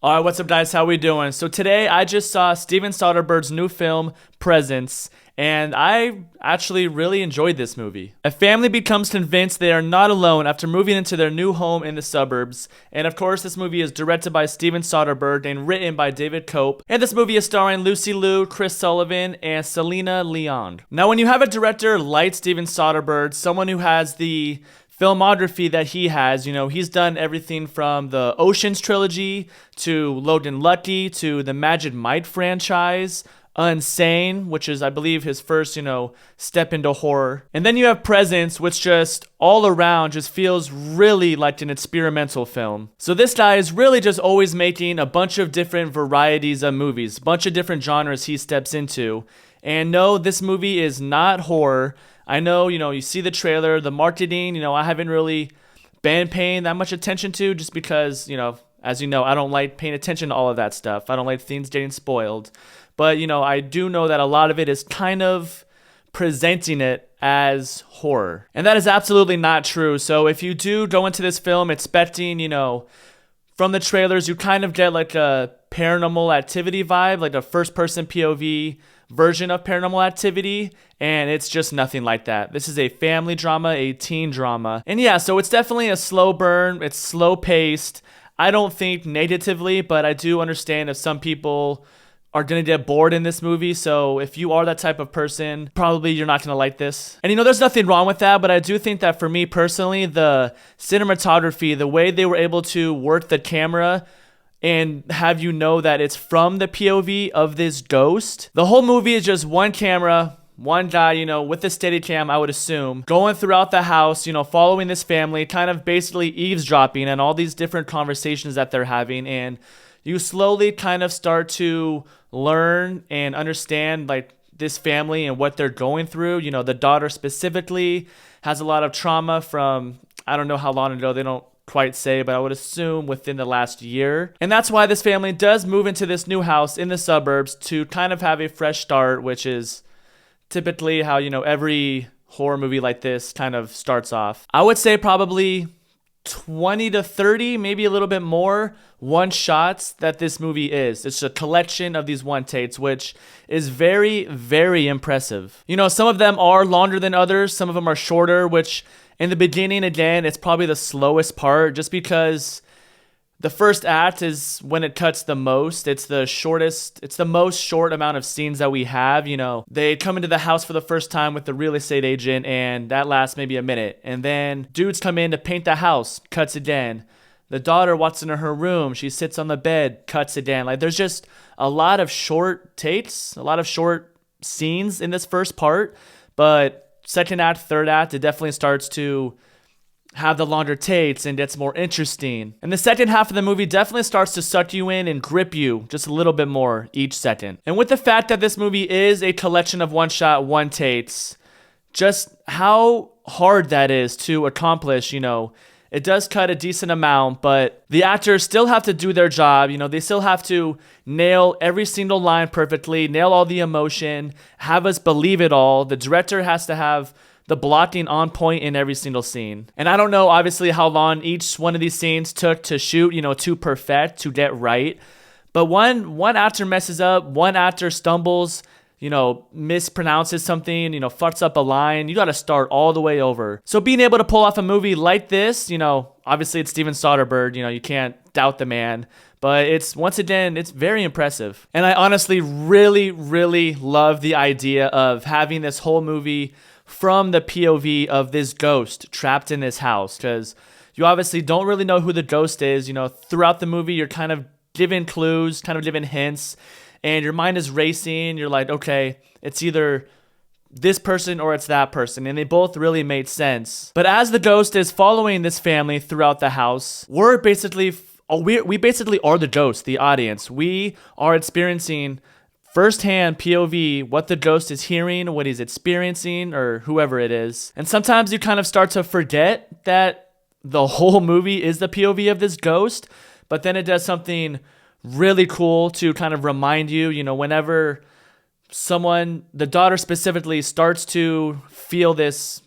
All right, what's up, guys? How we doing? So today I just saw Steven Soderbergh's new film, Presence, and I actually really enjoyed this movie. A family becomes convinced they are not alone after moving into their new home in the suburbs. And of course, this movie is directed by Steven Soderbergh and written by David Cope. And this movie is starring Lucy Liu, Chris Sullivan, and Selena Leong. Now, when you have a director like Steven Soderbergh, someone who has the filmography that he has, he's done everything from the Oceans trilogy to Logan Lucky to the Magic Mike franchise, Unsane, which is, I believe, his first, step into horror. And then you have Presence, which just all around just feels really like an experimental film. So this guy is really just always making a bunch of different varieties of movies, a bunch of different genres he steps into. And no, this movie is not horror. I know, you see the trailer, the marketing, I haven't really been paying that much attention to just because, as you know, I don't like paying attention to all of that stuff. I don't like things getting spoiled. But, I do know that a lot of it is kind of presenting it as horror. And that is absolutely not true. So if you do go into this film expecting, from the trailers, you kind of get like a Paranormal Activity vibe, like a first-person POV version of Paranormal Activity, and it's just nothing like that. This is a family drama, a teen drama. And yeah, so it's definitely a slow burn. It's slow paced. I don't think negatively, but I do understand if some people are going to get bored in this movie. So if you are that type of person, probably you're not going to like this. And there's nothing wrong with that, but I do think that for me personally, the cinematography, the way they were able to work the camera and have you know that it's from the POV of this ghost. The whole movie is just one camera, one guy, with a steady cam, I would assume, going throughout the house, following this family, kind of basically eavesdropping on all these different conversations that they're having. And you slowly kind of start to learn and understand like this family and what they're going through. The daughter specifically has a lot of trauma from, I don't know how long ago, they don't quite say, but I would assume within the last year. And that's why this family does move into this new house in the suburbs to kind of have a fresh start, which is typically how, every horror movie like this kind of starts off. I would say probably 20 to 30, maybe a little bit more one shots that this movie is. It's a collection of these one takes, which is very, very impressive. Some of them are longer than others. Some of them are shorter, which in the beginning, again, it's probably the slowest part just because the first act is when it cuts the most. It's the most short amount of scenes that we have. They come into the house for the first time with the real estate agent, and that lasts maybe a minute. And then dudes come in to paint the house, cuts again. The daughter walks into her room. She sits on the bed, cuts again. Like, there's just a lot of short takes, a lot of short scenes in this first part. But second act, third act, it definitely starts to have the longer takes and gets more interesting. And the second half of the movie definitely starts to suck you in and grip you just a little bit more each second. And with the fact that this movie is a collection of one shot, one takes, just how hard that is to accomplish, it does cut a decent amount, but the actors still have to do their job. They still have to nail every single line perfectly, nail all the emotion, have us believe it all. The director has to have the blocking on point in every single scene. And I don't know, obviously, how long each one of these scenes took to shoot, to perfect, to get right. But one actor messes up, one actor stumbles, mispronounces something, fucks up a line, you got to start all the way over. So being able to pull off a movie like this, obviously it's Steven Soderbergh, you can't doubt the man, but it's very impressive. And I honestly really, really love the idea of having this whole movie from the POV of this ghost trapped in this house, because you obviously don't really know who the ghost is. Throughout the movie, you're kind of given clues, kind of given hints, and your mind is racing. You're like, okay, it's either this person or it's that person, and they both really made sense. But as the ghost is following this family throughout the house, we basically are the ghost, the audience. We are experiencing firsthand POV what the ghost is hearing, what he's experiencing, or whoever it is. And sometimes you kind of start to forget that the whole movie is the POV of this ghost, but then it does something really cool to kind of remind you, whenever the daughter specifically, starts to feel this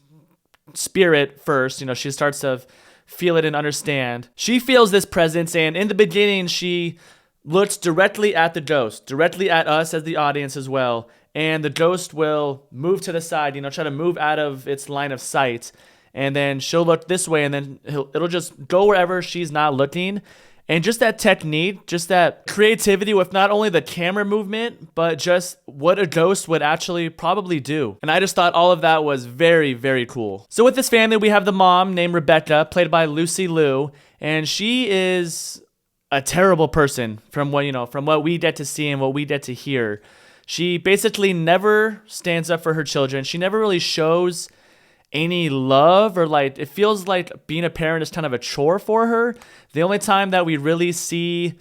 spirit first, she starts to feel it and understand. She feels this presence, and in the beginning, she looks directly at the ghost, directly at us as the audience as well. And the ghost will move to the side, try to move out of its line of sight. And then she'll look this way, and then it'll just go wherever she's not looking. And just that technique, just that creativity with not only the camera movement, but just what a ghost would actually probably do. And I just thought all of that was very, very cool. So with this family, we have the mom named Rebecca, played by Lucy Liu. And she is a terrible person from what we get to see and what we get to hear. She basically never stands up for her children. She never really shows any love, or it feels like being a parent is kind of a chore for her. The only time that we really see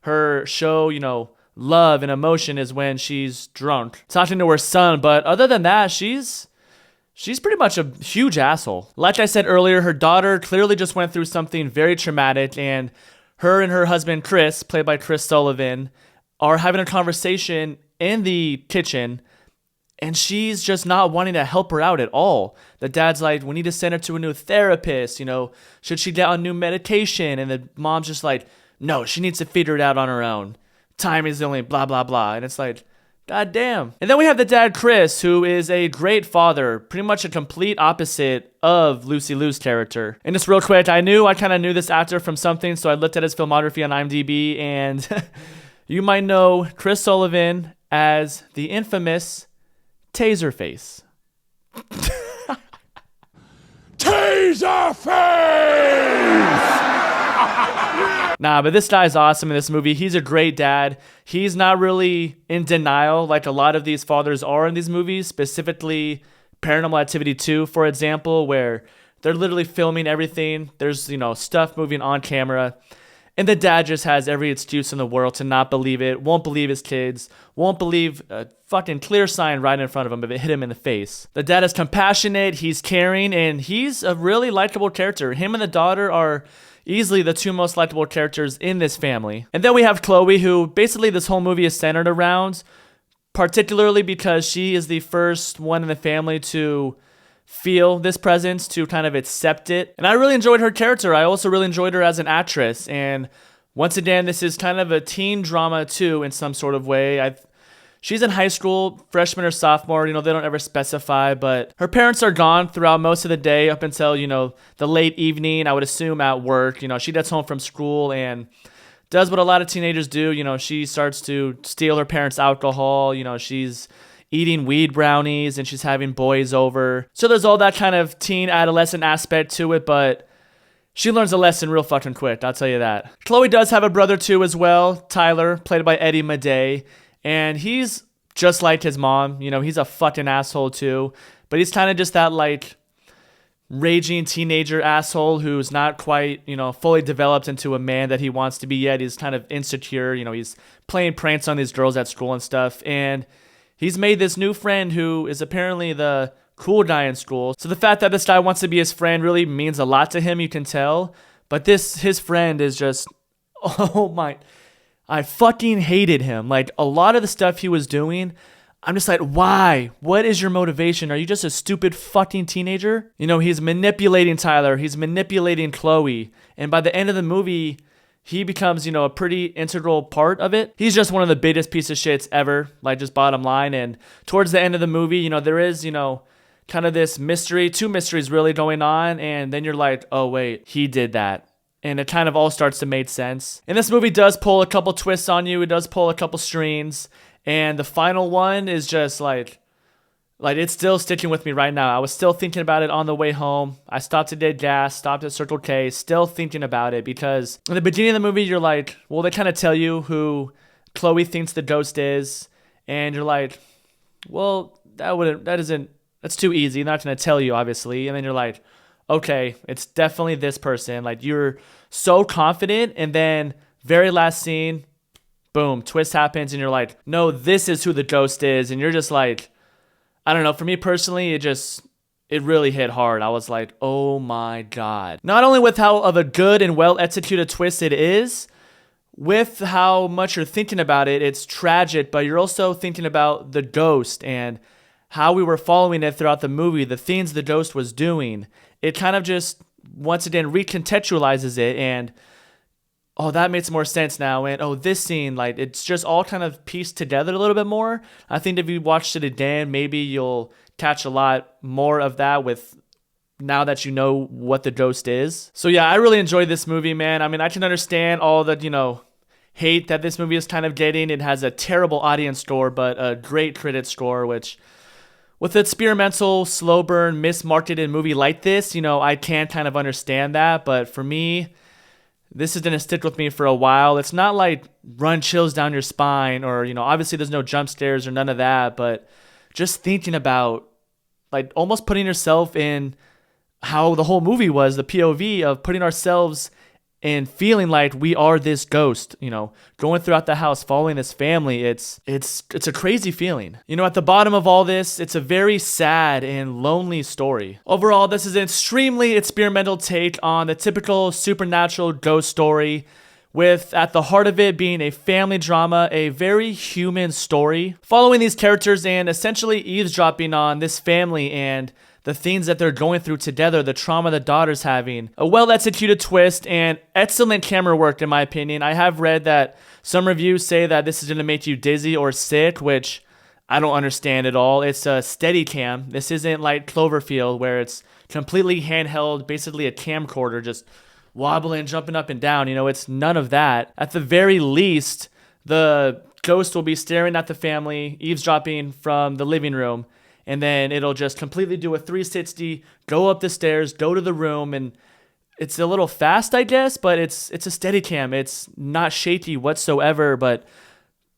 her show, love and emotion is when she's drunk, talking to her son. But other than that, she's pretty much a huge asshole. Like I said earlier, her daughter clearly just went through something very traumatic, and her husband, Chris, played by Chris Sullivan, are having a conversation in the kitchen, and she's just not wanting to help her out at all. The dad's like, we need to send her to a new therapist, should she get on new medication? And the mom's just like, no, she needs to figure it out on her own. Time is the only blah, blah, blah. And it's like, god damn. And then we have the dad, Chris, who is a great father, pretty much a complete opposite of Lucy Liu's character. And just real quick, I kind of knew this actor from something, so I looked at his filmography on IMDb, and you might know Chris Sullivan as the infamous Taserface. Taserface! Nah, but this guy's awesome in this movie. He's a great dad. He's not really in denial like a lot of these fathers are in these movies, specifically Paranormal Activity 2, for example, where they're literally filming everything. There's, stuff moving on camera. And the dad just has every excuse in the world to not believe it, won't believe his kids, won't believe a fucking clear sign right in front of him if it hit him in the face. The dad is compassionate, he's caring, and he's a really likable character. Him and the daughter are easily the two most likable characters in this family. And then we have Chloe, who basically this whole movie is centered around, particularly because she is the first one in the family to feel this presence, to kind of accept it. And I really enjoyed her character. I also really enjoyed her as an actress. And once again, this is kind of a teen drama too, in some sort of way. She's in high school, freshman or sophomore, they don't ever specify, but her parents are gone throughout most of the day up until, the late evening, I would assume at work. She gets home from school and does what a lot of teenagers do. She starts to steal her parents' alcohol. She's eating weed brownies, and she's having boys over. So there's all that kind of teen adolescent aspect to it, but she learns a lesson real fucking quick, I'll tell you that. Chloe does have a brother too as well, Tyler, played by Eddie Madej, and he's just like his mom. He's a fucking asshole too, but he's kind of just that raging teenager asshole who's not quite, fully developed into a man that he wants to be yet. He's kind of insecure, he's playing pranks on these girls at school and stuff, and he's made this new friend who is apparently the cool guy in school. So the fact that this guy wants to be his friend really means a lot to him, you can tell. But his friend is just, oh my, I fucking hated him. A lot of the stuff he was doing, I'm just like, why? What is your motivation? Are you just a stupid fucking teenager? He's manipulating Tyler. He's manipulating Chloe. And by the end of the movie, he becomes, a pretty integral part of it. He's just one of the biggest piece of shits ever, just bottom line. And towards the end of the movie, there is, kind of this mystery, two mysteries really going on. And then you're like, oh, wait, he did that. And it kind of all starts to make sense. And this movie does pull a couple twists on you. It does pull a couple strings. And the final one is just it's still sticking with me right now. I was still thinking about it on the way home. I stopped to get gas, stopped at Circle K, still thinking about it, because in the beginning of the movie, you're like, well, they kind of tell you who Chloe thinks the ghost is, and you're like, well, that's too easy. They're not going to tell you, obviously. And then you're like, okay, it's definitely this person. You're so confident, and then very last scene, boom, twist happens, and you're like, no, this is who the ghost is, and you're just like, I don't know, for me personally, it really hit hard. I was like, oh my God. Not only with how of a good and well-executed twist it is, with how much you're thinking about it, it's tragic, but you're also thinking about the ghost and how we were following it throughout the movie, the things the ghost was doing. It kind of just, once again, recontextualizes it, and oh, that makes more sense now. And oh, this scene, like, it's just all kind of pieced together a little bit more. I think if you watched it again, maybe you'll catch a lot more of that with now that you know what the ghost is. So yeah, I really enjoyed this movie, man. I mean, I can understand all the, hate that this movie is kind of getting. It has a terrible audience score, but a great critic score, which with an experimental, slow burn, mismarketed movie like this, I can kind of understand that. But for me, this is going to stick with me for a while. It's not like run chills down your spine or, obviously there's no jump scares or none of that, but just thinking about like almost putting yourself in how the whole movie was, the POV of putting ourselves and feeling like we are this ghost, going throughout the house, following this family. It's a crazy feeling. At the bottom of all this, it's a very sad and lonely story. Overall, this is an extremely experimental take on the typical supernatural ghost story, with at the heart of it being a family drama, a very human story, following these characters and essentially eavesdropping on this family and the things that they're going through together, the trauma the daughter's having. A well-executed twist and excellent camera work, in my opinion. I have read that some reviews say that this is going to make you dizzy or sick, which I don't understand at all. It's a steady cam. This isn't like Cloverfield, where it's completely handheld, basically a camcorder, just wobbling, jumping up and down. It's none of that. At the very least, the ghost will be staring at the family, eavesdropping from the living room, and then it'll just completely do a 360, go up the stairs, go to the room, and it's a little fast, I guess, but it's a steady cam. It's not shaky whatsoever, but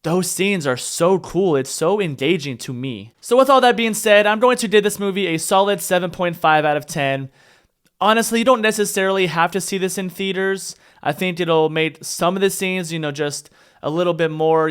those scenes are so cool. It's so engaging to me. So with all that being said, I'm going to give this movie a solid 7.5 out of 10. Honestly, you don't necessarily have to see this in theaters. I think it'll make some of the scenes, just a little bit more,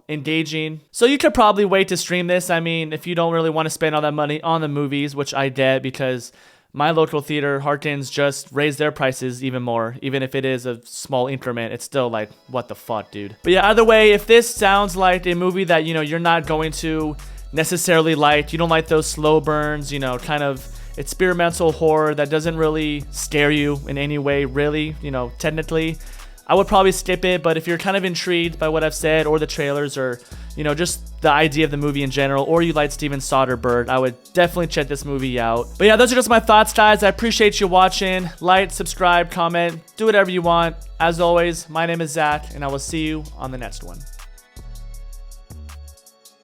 engaging. So you could probably wait to stream this. I mean, if you don't really want to spend all that money on the movies, which I get because my local theater, Harkins, just raised their prices even more. Even if it is a small increment, it's still like, what the fuck, dude? But yeah, either way, if this sounds like a movie that, you're not going to necessarily like, you don't like those slow burns, kind of experimental horror that doesn't really scare you in any way, really, technically, I would probably skip it. But if you're kind of intrigued by what I've said or the trailers or, just the idea of the movie in general, or you like Steven Soderbergh, I would definitely check this movie out. But yeah, those are just my thoughts, guys. I appreciate you watching. Like, subscribe, comment, do whatever you want. As always, my name is Zach, and I will see you on the next one.